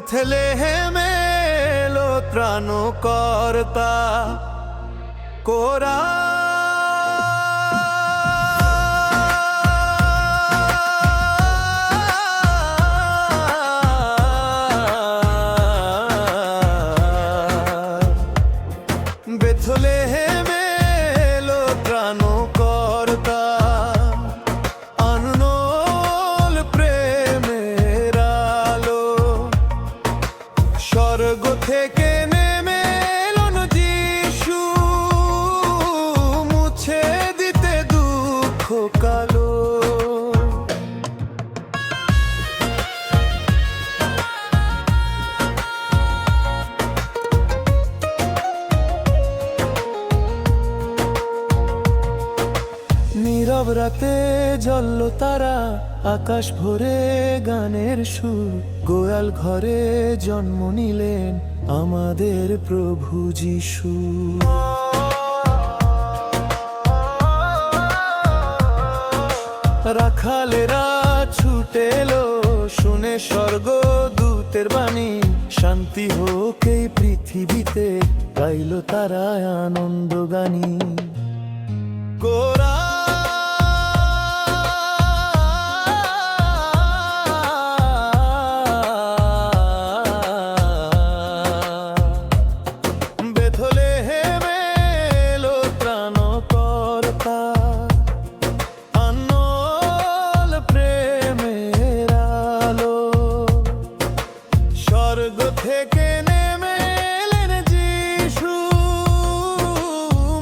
বেথলেহেমে এলো ত্রাণকর্তা কোরা বেথলেহেমে এলো ত্রাণকর্তা আননোল প্রেমের আলো স্বর্গ থেকে নেমে এলেন যিশু মুছে দিতে দুঃখ কালো নীরব রাতে জ্বলল তারা আকাশ ভরে গানের সুর গোয়াল ঘরে জন্ম নিলেন আমাদের প্রভু যিশু রাখালেরা ছুটে এলো শুনে স্বর্গদূতের বাণী শান্তি হোক এই পৃথিবীতে গাইল তারা আনন্দ গানি কোরা বেথলেহেমে এলো ত্রাণকর্তা আননোল প্রেমের আলো স্বর্গ থেকে নেমে এলেন যিশু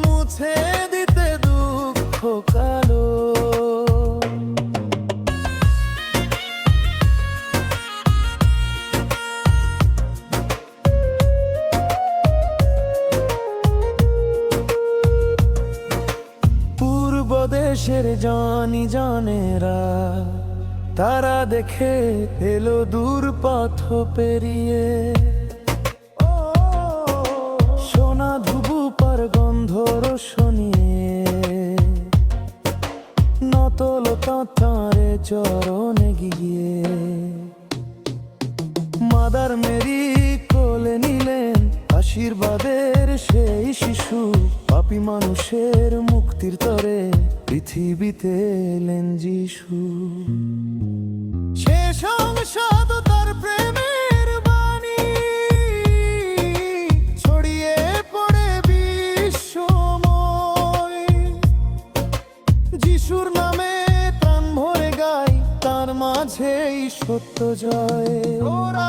মুছে দিতে দুঃখ কালো পূর্ব দেশের জানি জানেরা তারা দেখে এলো দূর পথ পেরিয়ে সোনা ধুবু পার গন্ধ রোশনিয়ে নতল তাঁরে চরণে গিয়ে মাদার মেরি কোলে নিলেন আশীর্বাদের সেই শিশু পাপী মানুষের মুক্তির তরে পৃথিবীতে এলেন যিশু সে সংসদ তার প্রেমের বাণী ছড়িয়ে পড়ে বিশ্বময় যিশুর নামে প্রাণ ভরে গাই তার মাঝেই সত্য জয় ওরা